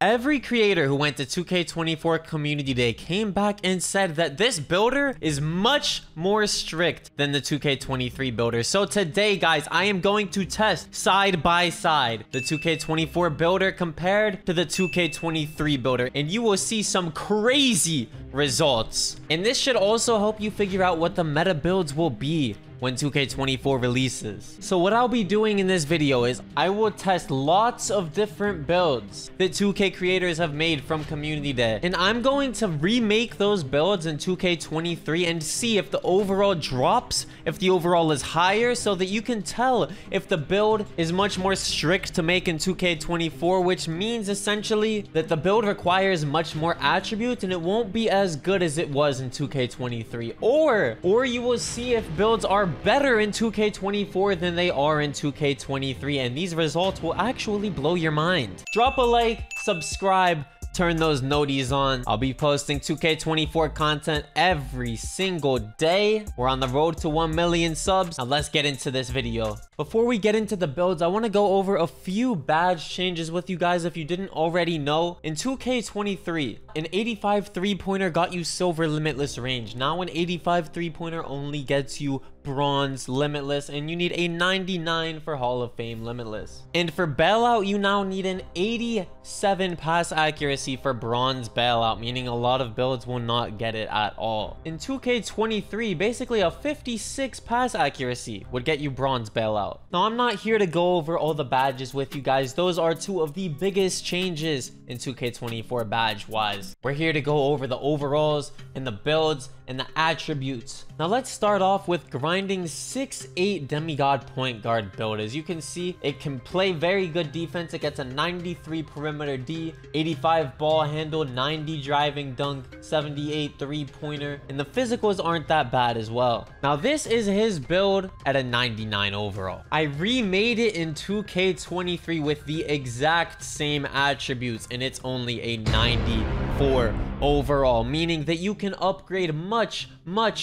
Every creator who went to 2K24 Community Day came back and said that this builder is much more strict than the 2K23 builder. So today, guys, I am going to test side by side the 2K24 builder compared to the 2K23 builder, and you will see some crazy results. And this should also help you figure out what the meta builds will be when 2K24 releases. So what I'll be doing in this video is I will test lots of different builds that 2K creators have made from Community Day, and I'm going to remake those builds in 2K23 and see if the overall drops, if the overall is higher, so that you can tell if the build is much more strict to make in 2K24, which means essentially that the build requires much more attributes and it won't be as good as it was in 2K23. Or you will see if builds are better in 2K24 than they are in 2K23, and these results will actually blow your mind. Drop a like, subscribe, turn those noties on. I'll be posting 2K24 content every single day. We're on the road to 1 million subs. Now let's get into this video. Before we get into the builds, I want to go over a few badge changes with you guys if you didn't already know. In 2K23, an 85 3-pointer got you silver limitless range. Now an 85 3-pointer only gets you bronze limitless, and you need a 99 for Hall of Fame limitless. And for bailout, you now need an 87 pass accuracy for bronze bailout, meaning a lot of builds will not get it at all. In 2K23, basically a 56 pass accuracy would get you bronze bailout. Now, I'm not here to go over all the badges with you guys. Those are two of the biggest changes in 2K24 badge wise. We're here to go over the overalls and the builds and the attributes. Now let's start off with grinding 6'8" demigod point guard build. As you can see, it can play very good defense. It gets a 93 perimeter D, 85 ball handle, 90 driving dunk, 78 3-pointer, and the physicals aren't that bad as well. Now this is his build at a 99 overall. I remade it in 2K23 with the exact same attributes, and it's only a 94 overall, meaning that you can upgrade much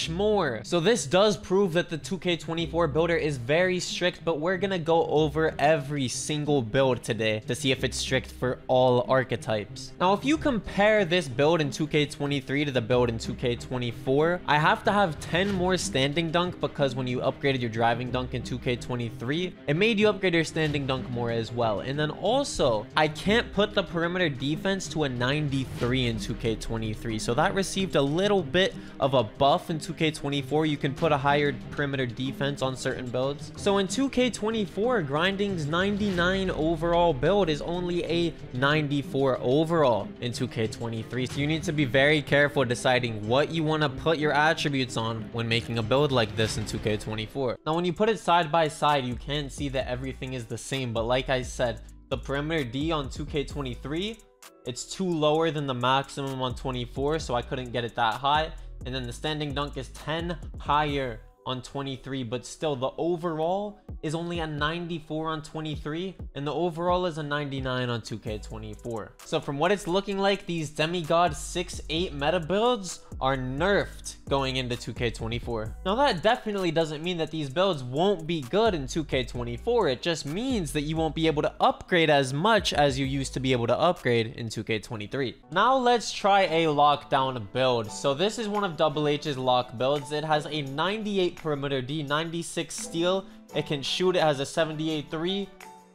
more. So this does prove that the 2K24 builder is very strict, but we're gonna go over every single build today to see if it's strict for all archetypes. Now, if you compare this build in 2K23 to the build in 2K24, I have to have 10 more standing dunk, because when you upgraded your driving dunk in 2K23, it made you upgrade your standing dunk more as well. And then also, I can't put the perimeter defense to a 93 in 2K23, so that received a little bit of a buff in 2K24. You can put a higher perimeter defense on certain builds. So in 2K24, grinding's 99 overall build is only a 94 overall in 2K23. So you need to be very careful deciding what you want to put your attributes on when making a build like this in 2K24. Now, when you put it side by side, you can see that everything is the same, but like I said, the perimeter D on 2K23, it's 2 lower than the maximum on 24, so I couldn't get it that high. And then the standing dunk is 10 higher on 23, but still the overall is only a 94 on 23, and the overall is a 99 on 2K24. So from what it's looking like, these demigod 6'8" meta builds are nerfed going into 2K24. Now that definitely doesn't mean that these builds won't be good in 2K24. It just means that you won't be able to upgrade as much as you used to be able to upgrade in 2K23. Now let's try a lockdown build. So this is one of Double H's lock builds. It has a 98 perimeter D, 96 steal. It can shoot. It has a 78 3,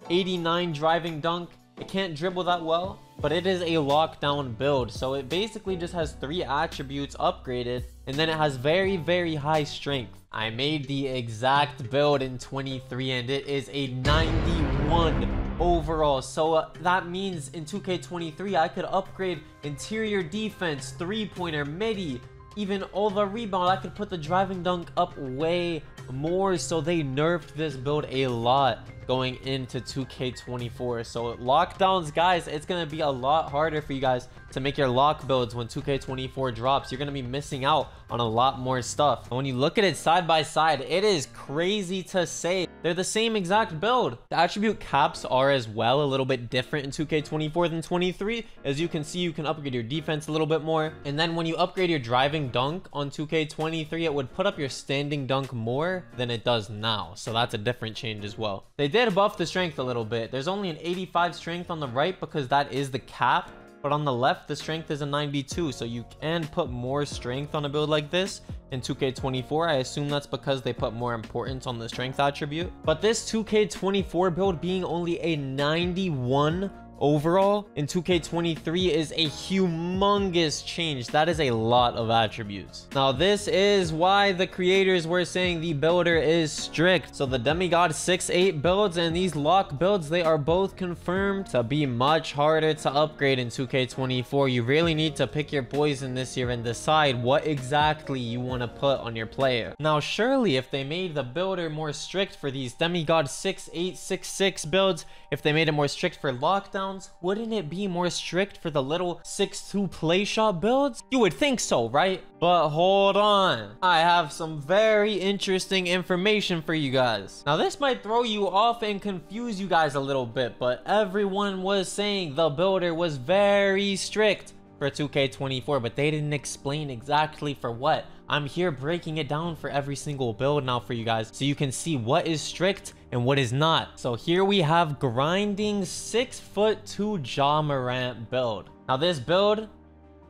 89 driving dunk. It can't dribble that well, but it is a lockdown build. So it basically just has 3 attributes upgraded, and then it has very high strength. I made the exact build in 23, and it is a 91 overall. So that means in 2K23, I could upgrade interior defense, 3-pointer, midi, even all the rebound. I could put the driving dunk up way more. So they nerfed this build a lot going into 2K24. So lockdowns, guys, it's gonna be a lot harder for you guys to make your lock builds when 2K24 drops. You're gonna be missing out on a lot more stuff. And when you look at it side by side, it is crazy to say they're the same exact build. The attribute caps are as well a little bit different in 2K24 than 23. As you can see, you can upgrade your defense a little bit more, and then when you upgrade your driving dunk on 2K23, it would put up your standing dunk more than it does now. So that's a different change as well. They did did buff the strength a little bit. There's only an 85 strength on the right because that is the cap. But on the left, the strength is a 92. So you can put more strength on a build like this in 2K24. I assume that's because they put more importance on the strength attribute. But this 2K24 build being only a 91 overall in 2K23 is a humongous change. That is a lot of attributes. Now, this is why the creators were saying the builder is strict. So the Demigod 6-8 builds and these lock builds, they are both confirmed to be much harder to upgrade in 2K24. You really need to pick your poison this year and decide what exactly you want to put on your player. Now, surely if they made the builder more strict for these Demigod 6-8, 6-6 builds, if they made it more strict for lockdown, wouldn't it be more strict for the little 6-2 Playshot builds? You would think so, right? But hold on. I have some very interesting information for you guys. Now, this might throw you off and confuse you guys a little bit, but everyone was saying the builder was very strict for 2K24, but they didn't explain exactly for what. I'm here breaking it down for every single build now for you guys, so you can see what is strict and what is not. So here we have grinding 6'2" morant build. Now this build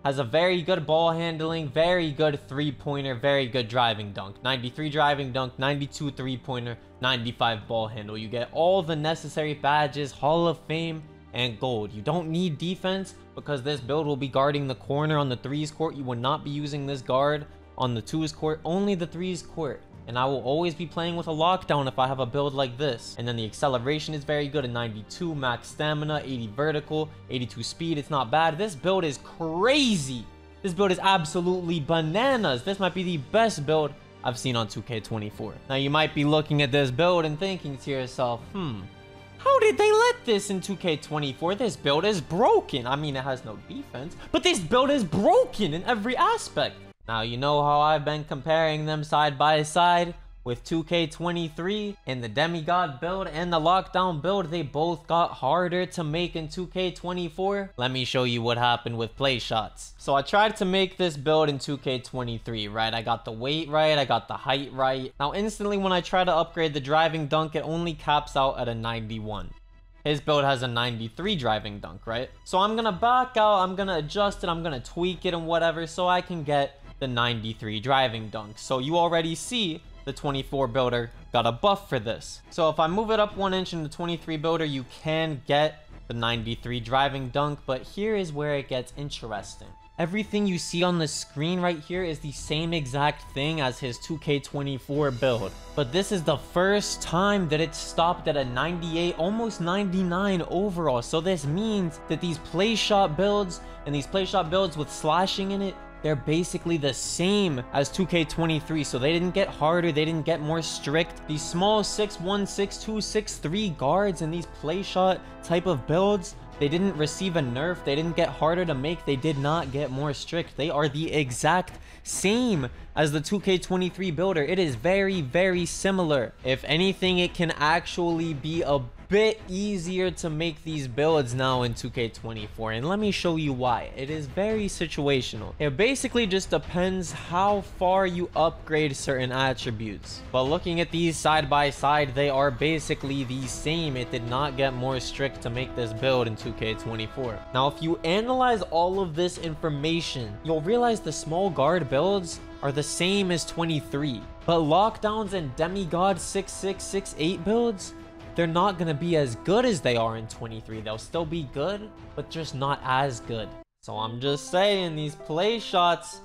has a very good ball handling, very good three-pointer, very good driving dunk. 93 driving dunk, 92 three-pointer, 95 ball handle. You get all the necessary badges, Hall of Fame, and gold. You don't need defense because this build will be guarding the corner on the 3s court. You will not be using this guard on the 2s court, only the 3s court. And I will always be playing with a lockdown if I have a build like this. And then the acceleration is very good at 92, max stamina, 80 vertical, 82 speed. It's not bad. This build is crazy. This build is absolutely bananas. This might be the best build I've seen on 2K24. Now you might be looking at this build and thinking to yourself, how did they let this in 2K24? This build is broken. I mean, it has no defense, but this build is broken in every aspect. Now, you know how I've been comparing them side by side with 2K23 and the Demigod build and the Lockdown build. They both got harder to make in 2K24. Let me show you what happened with Playshots. So I tried to make this build in 2K23, right? I got the weight right, I got the height right. Now, instantly when I try to upgrade the driving dunk, it only caps out at a 91. His build has a 93 driving dunk, right? So I'm gonna back out, I'm gonna adjust it, I'm gonna tweak it and whatever so I can get the 93 driving dunk. So you already see the 24 builder got a buff for this. So if I move it up 1 inch in the 23 builder, you can get the 93 driving dunk, but here is where it gets interesting. Everything you see on the screen right here is the same exact thing as his 2K24 build. But this is the first time that it stopped at a 98, almost 99 overall. So this means that these Playshot builds and these Playshot builds with slashing in it, they're basically the same as 2K23. So they didn't get harder, they didn't get more strict. These small 6'1", 6'2", 6'3" guards and these Playshot type of builds, they didn't receive a nerf, they didn't get harder to make, they did not get more strict. They are the exact same as the 2K23 builder. It is very, very similar. If anything, it can actually be a bit easier to make these builds now in 2K24, and let me show you why. It is very situational. It basically just depends how far you upgrade certain attributes. But looking at these side by side, they are basically the same. It did not get more strict to make this build in 2K24. Now, if you analyze all of this information, you'll realize the small guard builds are the same as 23, but lockdowns and Demigod 6'6", 6'8" builds, they're not going to be as good as they are in 23. They'll still be good, but just not as good. So I'm just saying, these Playshots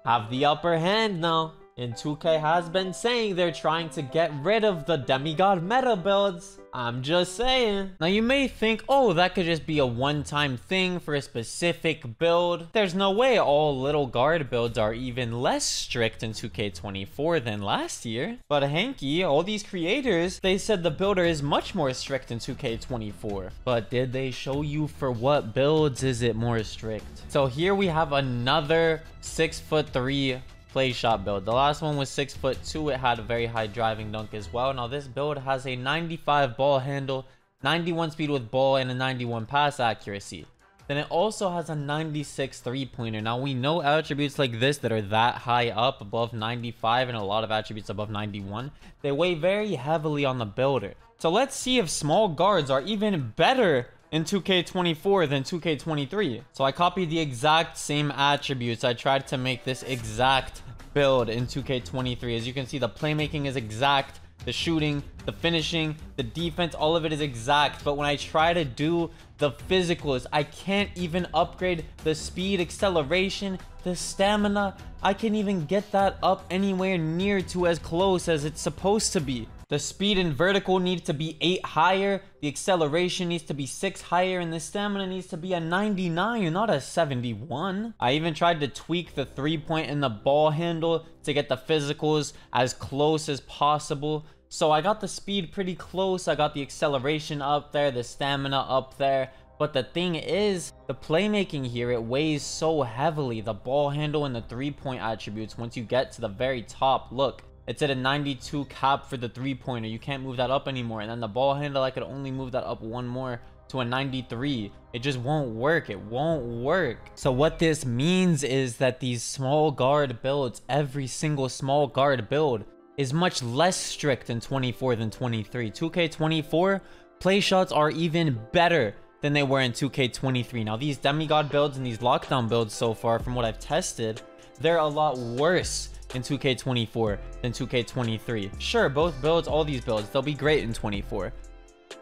have the upper hand now. And 2K has been saying they're trying to get rid of the Demigod meta builds. I'm just saying. Now you may think, oh, that could just be a one-time thing for a specific build. There's no way all little guard builds are even less strict in 2K24 than last year. But Hanky, all these creators, they said the builder is much more strict in 2K24. But did they show you for what builds is it more strict? So here we have another 6'3" Playshot build. The last one was 6'2". It had a very high driving dunk as well. Now this build has a 95 ball handle, 91 speed with ball, and a 91 pass accuracy. Then it also has a 96 three-pointer. Now we know attributes like this that are that high up, above 95, and a lot of attributes above 91, they weigh very heavily on the builder. So let's see if small guards are even better in 2K24 than 2K23. So I copied the exact same attributes. I tried to make this exact build in 2K23. As you can see, the playmaking is exact, the shooting, the finishing, the defense, all of it is exact. But when I try to do the physicals, I can't even upgrade the speed, acceleration, the stamina. I can't even get that up anywhere near to as close as it's supposed to be. The speed and vertical needs to be 8 higher, the acceleration needs to be 6 higher, and the stamina needs to be a 99, not a 71. I even tried to tweak the 3-point and the ball handle to get the physicals as close as possible. So I got the speed pretty close, I got the acceleration up there, the stamina up there. But the thing is, the playmaking here, it weighs so heavily. The ball handle and the 3-point attributes, once you get to the very top, look. It's at a 92 cap for the 3-pointer. You can't move that up anymore. And then the ball handle, I could only move that up one more to a 93. It just won't work. It won't work. So what this means is that these small guard builds, every single small guard build is much less strict in 24 than 23. 2K24, play shots are even better than they were in 2K23. Now these demigod builds and these lockdown builds so far, from what I've tested, they're a lot worse in 2K24 than 2K23. Sure, both builds, all these builds, they'll be great in 24.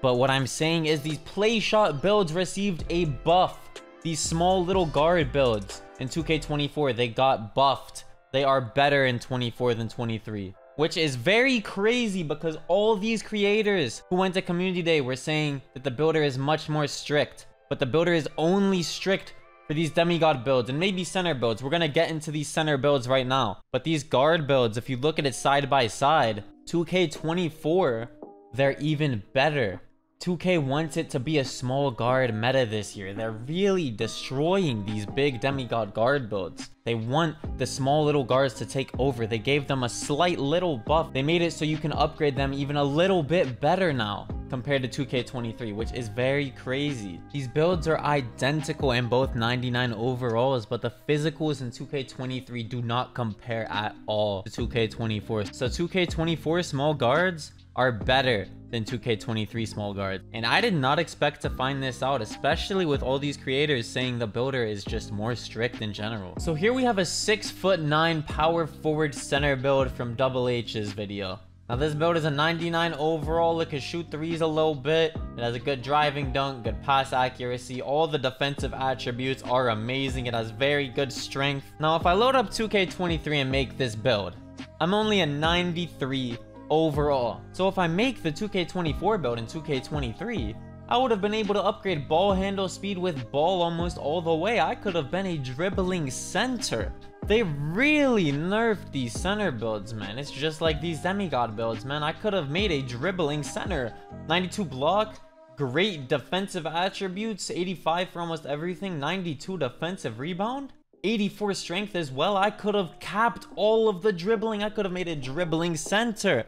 But what I'm saying is these play shot builds received a buff. These small little guard builds in 2K24, they got buffed. They are better in 24 than 23. Which is very crazy because all these creators who went to community day were saying that the builder is much more strict. But the builder is only strict for these demigod builds and maybe center builds. We're gonna get into these center builds right now. But these guard builds, if you look at it side by side, 2K24, they're even better. 2K wants it to be a small guard meta this year. They're really destroying these big demigod guard builds. They want the small little guards to take over. They gave them a slight little buff. They made it so you can upgrade them even a little bit better now compared to 2K23, which is very crazy. These builds are identical in both 99 overalls, but the physicals in 2K23 do not compare at all to 2K24. So 2K24 small guards are better than 2K23 small guards. And I did not expect to find this out, especially with all these creators saying the builder is just more strict in general. So here we have a 6'9" power forward center build from Double H's video. Now this build is a 99 overall. It can shoot threes a little bit. It has a good driving dunk, good pass accuracy. All the defensive attributes are amazing. It has very good strength. Now if I load up 2K23 and make this build, I'm only a 93 overall. So if I make the 2K24 build in 2K23, I would have been able to upgrade ball handle speed with ball almost all the way. I could have been a dribbling center. They really nerfed these center builds, man. It's just like these demigod builds, man. I could have made a dribbling center. 92 block, great defensive attributes, 85 for almost everything, 92 defensive rebound, 84 strength as well. I could have capped all of the dribbling. I could have made a dribbling center.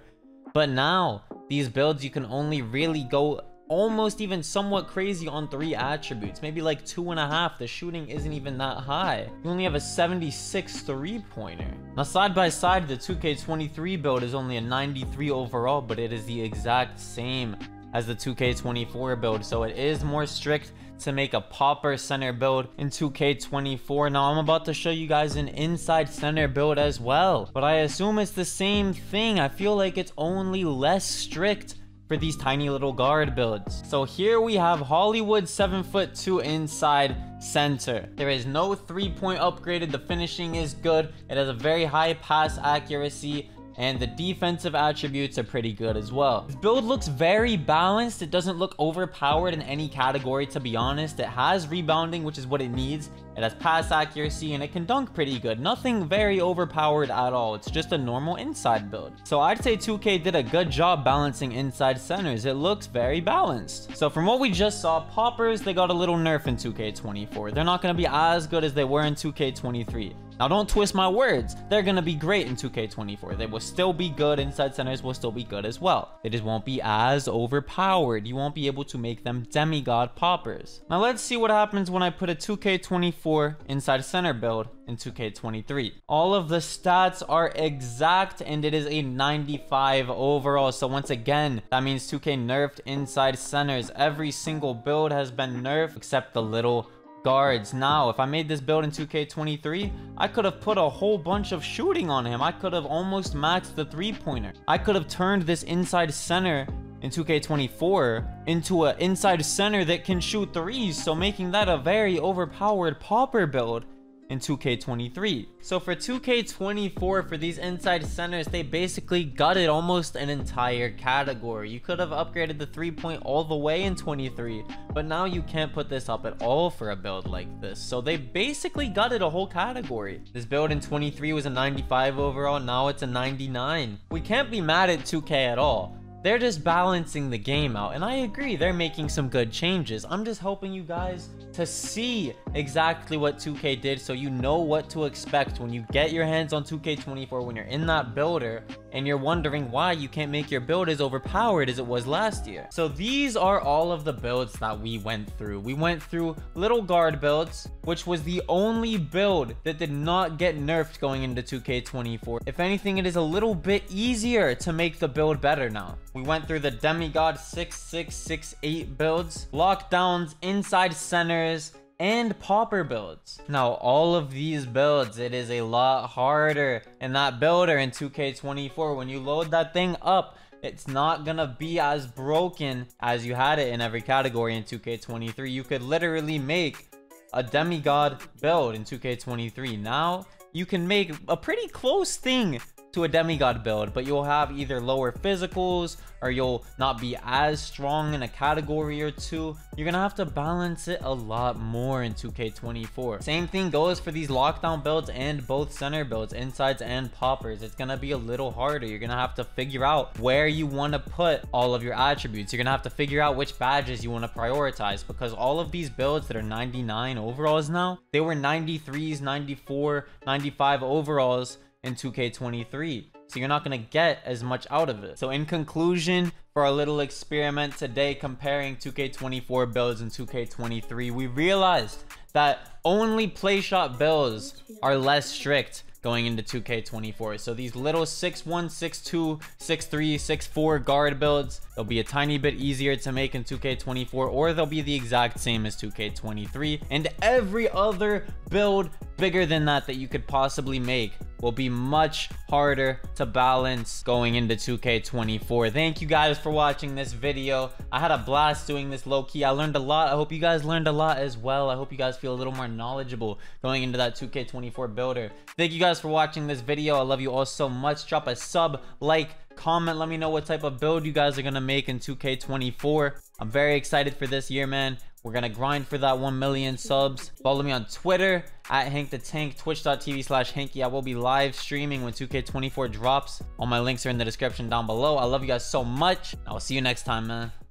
But now, these builds, you can only really go almost even somewhat crazy on 3 attributes. Maybe like 2.5. The shooting isn't even that high. You only have a 76 3-pointer. Now, side by side, the 2K23 build is only a 93 overall, but it is the exact same as the 2K24 build. So it is more strict to make a popper center build in 2K24. Now I'm about to show you guys an inside center build as well, but I assume it's the same thing. I feel like it's only less strict for these tiny little guard builds. So here we have Hollywood 7'2" inside center. There is no 3-point upgraded. The finishing is good. It has a very high pass accuracy, and the defensive attributes are pretty good as well. This build looks very balanced. It doesn't look overpowered in any category, to be honest. It has rebounding, which is what it needs. It has pass accuracy, and it can dunk pretty good. Nothing very overpowered at all. It's just a normal inside build. So I'd say 2K did a good job balancing inside centers. It looks very balanced. So from what we just saw, poppers, they got a little nerf in 2K24. They're not going to be as good as they were in 2K23. Now, don't twist my words. They're gonna be great in 2K24. They will still be good. Inside centers will still be good as well. They just won't be as overpowered. You won't be able to make them demigod poppers. Now, let's see what happens when I put a 2K24 inside center build in 2K23. All of the stats are exact, and it is a 95 overall. So once again, that means 2K nerfed inside centers. Every single build has been nerfed except the little guards. Now, if I made this build in 2K23, I could have put a whole bunch of shooting on him. I could have almost maxed the three-pointer. I could have turned this inside center in 2K24 into an inside center that can shoot threes, so making that a very overpowered popper build in 2K23. So for 2K24, for these inside centers, they basically gutted almost an entire category. You could have upgraded the 3-point all the way in 23, but now you can't put this up at all for a build like this. So they basically gutted a whole category. This build in 23 was a 95 overall, now it's a 99. We can't be mad at 2K at all. They're just balancing the game out, and I agree, they're making some good changes. I'm just helping you guys to see exactly what 2K did, so you know what to expect when you get your hands on 2K24, when you're in that builder and you're wondering why you can't make your build as overpowered as it was last year. So these are all of the builds that we went through. We went through little guard builds, which was the only build that did not get nerfed going into 2K24. If anything, it is a little bit easier to make the build better now. We went through the demigod 6-6-6-8 builds, lockdowns, inside centers, and popper builds. Now, all of these builds, it is a lot harder in that builder in 2K24. When you load that thing up, it's not gonna be as broken as you had it in every category in 2K23. You could literally make a demigod build in 2K23. Now, you can make a pretty close thing to a demigod build, but you'll have either lower physicals or you'll not be as strong in a category or two. You're gonna have to balance it a lot more in 2K24. Same thing goes for these lockdown builds and both center builds, insides and poppers. It's gonna be a little harder. You're gonna have to figure out where you want to put all of your attributes. You're gonna have to figure out which badges you want to prioritize, because all of these builds that are 99 overalls now, they were 93s, 94, 95 overalls in 2K23, so you're not going to get as much out of it. So in conclusion, for our little experiment today comparing 2K24 builds and 2K23, we realized that only Playshot builds are less strict going into 2K24. So these little 6-1, 6-2, 6-3, 6-4 guard builds, they'll be a tiny bit easier to make in 2K24, or they'll be the exact same as 2K23. And every other build bigger than that you could possibly make will be much harder to balance going into 2K24. Thank you guys for watching this video. I had a blast doing this low-key. I learned a lot. I hope you guys learned a lot as well. I hope you guys feel a little more knowledgeable going into that 2K24 builder. Thank you guys for watching this video. I love you all so much. Drop a sub, like, comment. Let me know what type of build you guys are gonna make in 2K24. I'm very excited for this year, man. We're gonna grind for that 1 million subs. Follow me on Twitter at HankTheTank, twitch.tv/Hanky. I will be live streaming when 2K24 drops. All my links are in the description down below. I love you guys so much. I will see you next time, man.